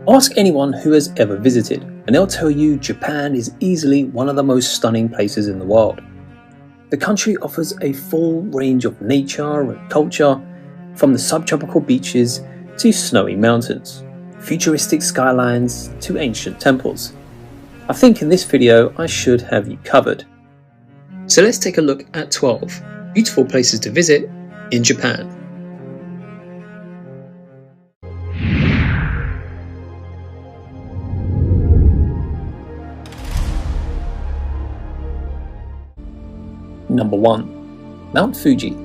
Ask anyone who has ever visited, and they'll tell you Japan is easily one of the most stunning places in the world. The country offers a full range of nature and culture, from the subtropical beaches to snowy mountains, futuristic skylines to ancient temples. I think in this video I should have you covered. So let's take a look at 12 beautiful places to visit in Japan. Number 1. Mount Fuji.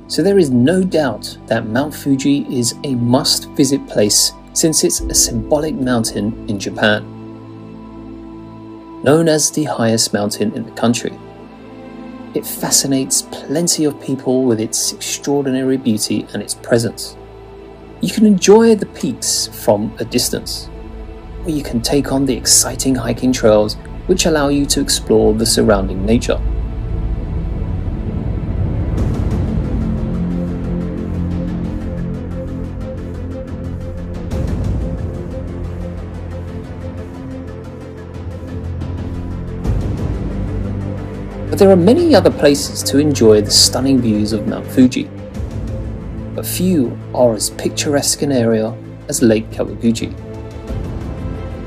So there is no doubt that Mount Fuji is a must-visit place since it's a symbolic mountain in Japan. Known as the highest mountain in the country, it fascinates plenty of people with its extraordinary beauty and its presence. You can enjoy the peaks from a distance, or you can take on the exciting hiking trails which allow you to explore the surrounding nature. But there are many other places to enjoy the stunning views of Mount Fuji, but few are as picturesque an area as Lake Kawaguchi.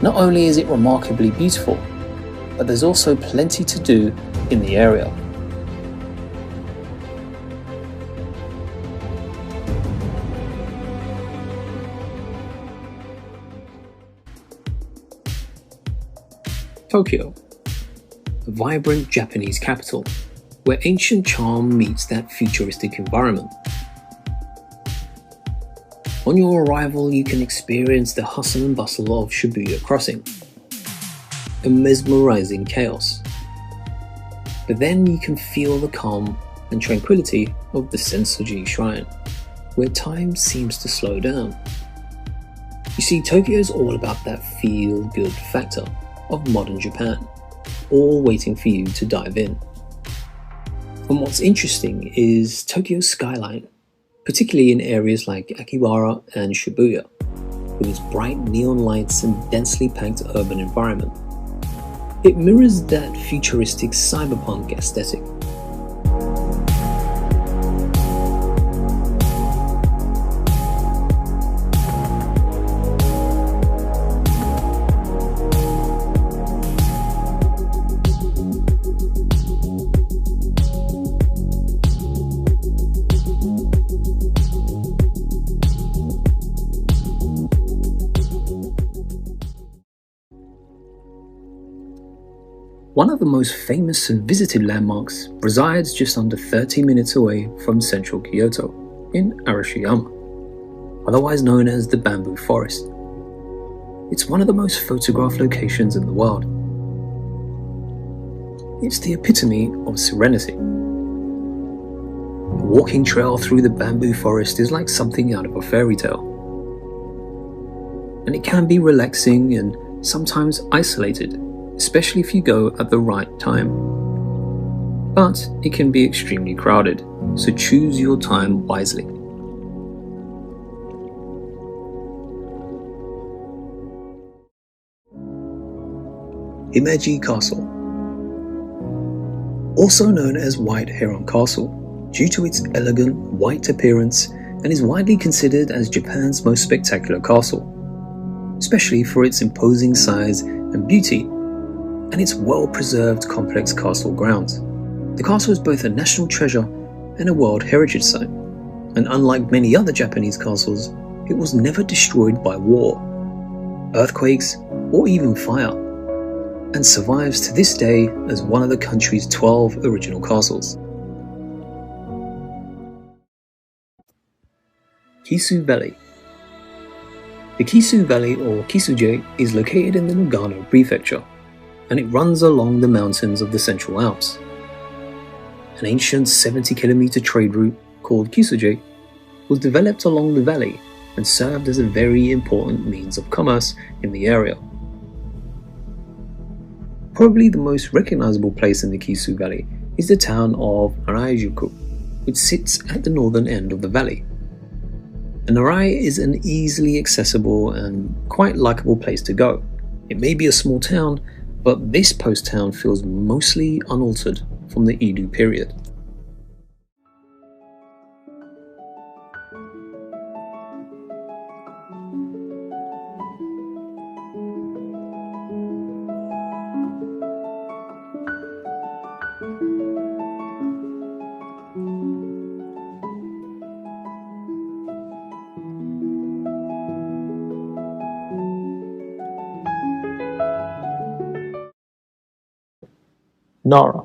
Not only is it remarkably beautiful, but there's also plenty to do in the area. Tokyo, a vibrant Japanese capital, where ancient charm meets that futuristic environment. On your arrival, you can experience the hustle and bustle of Shibuya Crossing, a mesmerizing chaos. But then you can feel the calm and tranquility of the Sensoji Shrine, where time seems to slow down. You see, Tokyo is all about that feel-good factor of modern Japan, all waiting for you to dive in. And what's interesting is Tokyo's skyline, particularly in areas like Akihabara and Shibuya, with its bright neon lights and densely packed urban environment. It mirrors that futuristic cyberpunk aesthetic. One of the most famous and visited landmarks resides just under 30 minutes away from central Kyoto, in Arashiyama, otherwise known as the Bamboo Forest. It's one of the most photographed locations in the world. It's the epitome of serenity. A walking trail through the bamboo forest is like something out of a fairy tale. And it can be relaxing and sometimes isolated, especially if you go at the right time. But it can be extremely crowded, so choose your time wisely. Himeji Castle. Also known as White Heron Castle, due to its elegant white appearance, and is widely considered as Japan's most spectacular castle, especially for its imposing size and beauty, and its well-preserved complex castle grounds. The castle is both a national treasure and a World Heritage Site, and unlike many other Japanese castles, it was never destroyed by war, earthquakes, or even fire, and survives to this day as one of the country's 12 original castles. Kisu Valley. The Kisu Valley, or Kisuje, is located in the Nagano Prefecture, and it runs along the mountains of the Central Alps. An ancient 70-kilometer trade route called Kisuje was developed along the valley and served as a very important means of commerce in the area. Probably the most recognizable place in the Kisu Valley is the town of Harajuku, which sits at the northern end of the valley. And Narai is an easily accessible and quite likable place to go. It may be a small town, but this post town feels mostly unaltered from the Edo period. Nara.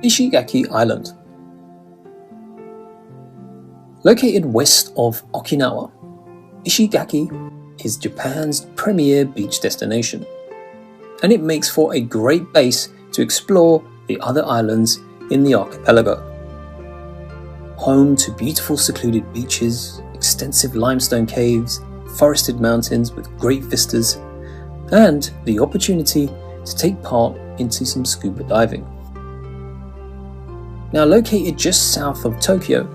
Ishigaki Island. Located west of Okinawa, Ishigaki is Japan's premier beach destination, and it makes for a great base to explore the other islands in the archipelago. Home to beautiful secluded beaches, extensive limestone caves, forested mountains with great vistas, and the opportunity to take part into some scuba diving. Now located just south of Tokyo,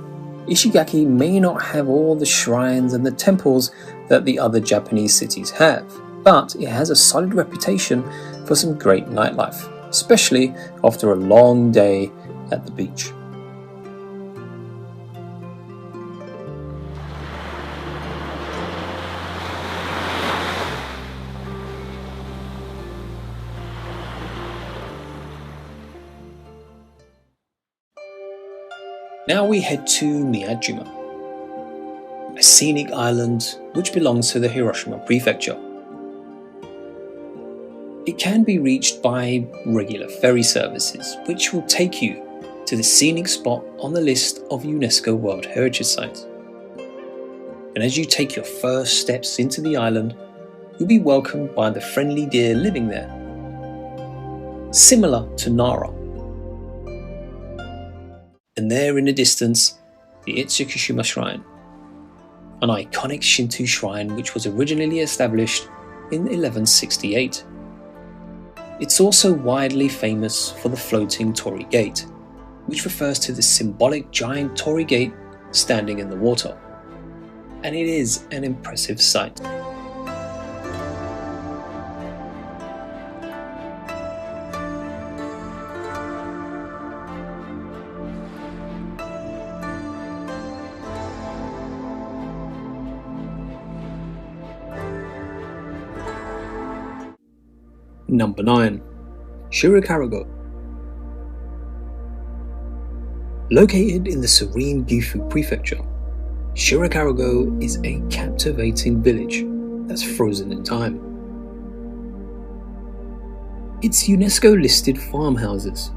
Ishigaki may not have all the shrines and the temples that the other Japanese cities have, but it has a solid reputation for some great nightlife, especially after a long day at the beach. Now we head to Miyajima, a scenic island which belongs to the Hiroshima prefecture. It can be reached by regular ferry services, which will take you to the scenic spot on the list of UNESCO World Heritage Sites. And as you take your first steps into the island, you'll be welcomed by the friendly deer living there, similar to Nara. And there in the distance, the Itsukushima Shrine, an iconic Shinto shrine which was originally established in 1168. It's also widely famous for the floating torii gate, which refers to the symbolic giant torii gate standing in the water. And it is an impressive sight. Number 9. Shirokarago. Located in the serene Gifu prefecture, Shirokarago is a captivating village that's frozen in time. It's UNESCO-listed farmhouses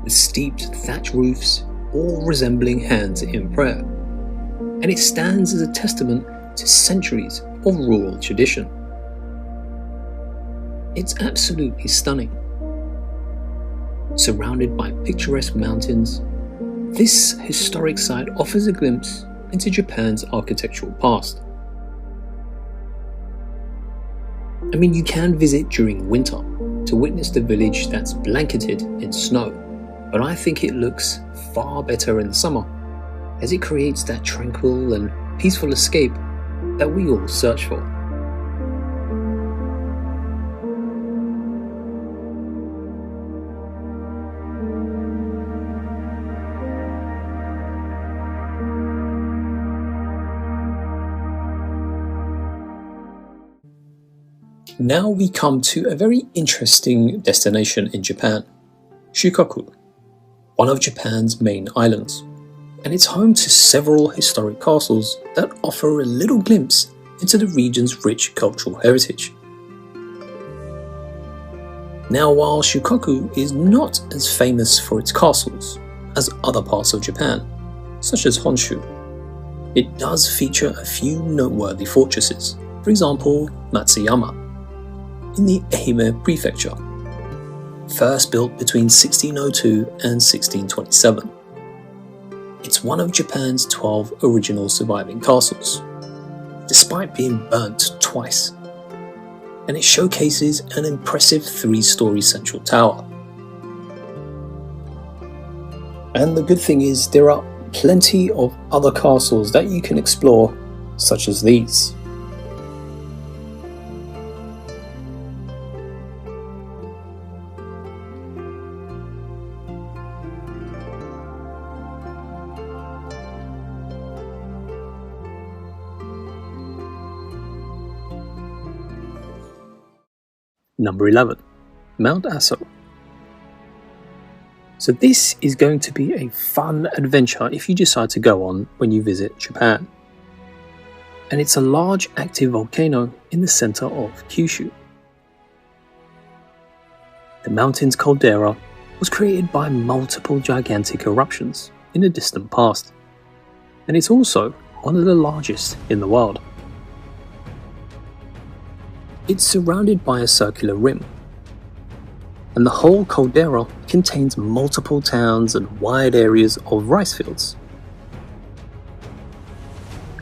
with steeped thatch roofs, all resembling hands in prayer, and it stands as a testament to centuries of rural tradition. It's absolutely stunning. Surrounded by picturesque mountains, this historic site offers a glimpse into Japan's architectural past. I mean, you can visit during winter to witness the village that's blanketed in snow, but I think it looks far better in the summer, as it creates that tranquil and peaceful escape that we all search for. Now we come to a very interesting destination in Japan, Shikoku, one of Japan's main islands, and it's home to several historic castles that offer a little glimpse into the region's rich cultural heritage. Now, while Shikoku is not as famous for its castles as other parts of Japan, such as Honshu, it does feature a few noteworthy fortresses, for example Matsuyama, in the Ehime Prefecture, first built between 1602 and 1627. It's one of Japan's 12 original surviving castles, despite being burnt twice, and it showcases an impressive 3-story central tower. And the good thing is there are plenty of other castles that you can explore, such as these. Number 11. Mount Aso. So this is going to be a fun adventure if you decide to go on when you visit Japan. And it's a large active volcano in the center of Kyushu. The mountain's caldera was created by multiple gigantic eruptions in the distant past, and it's also one of the largest in the world. It's surrounded by a circular rim, and the whole caldera contains multiple towns and wide areas of rice fields.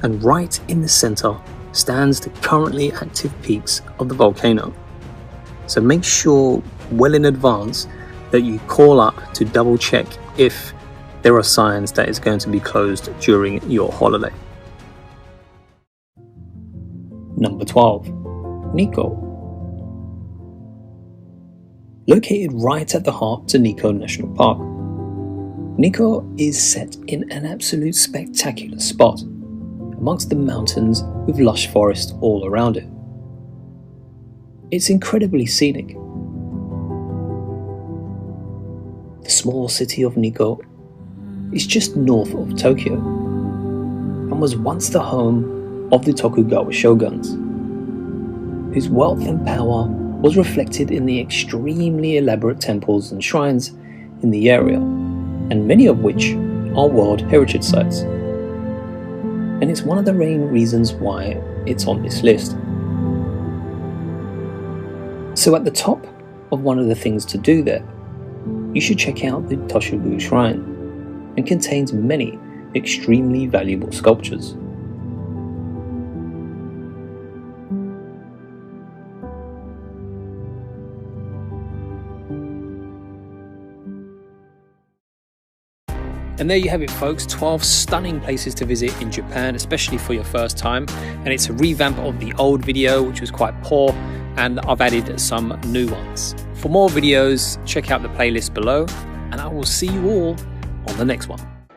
And right in the center stands the currently active peaks of the volcano. So make sure well in advance that you call up to double check if there are signs that it's going to be closed during your holiday. Number 12. Nikko. Located right at the heart of Nikko National Park, Nikko is set in an absolute spectacular spot amongst the mountains with lush forest all around it. It's incredibly scenic. The small city of Nikko is just north of Tokyo and was once the home of the Tokugawa shoguns, whose wealth and power was reflected in the extremely elaborate temples and shrines in the area, and many of which are World Heritage Sites. And it's one of the main reasons why it's on this list. So at the top of one of the things to do there, you should check out the Toshugu Shrine, and contains many extremely valuable sculptures. And there you have it, folks, 12 stunning places to visit in Japan, especially for your first time. And it's a revamp of the old video, which was quite poor, and I've added some new ones. For more videos, check out the playlist below, and I will see you all on the next one.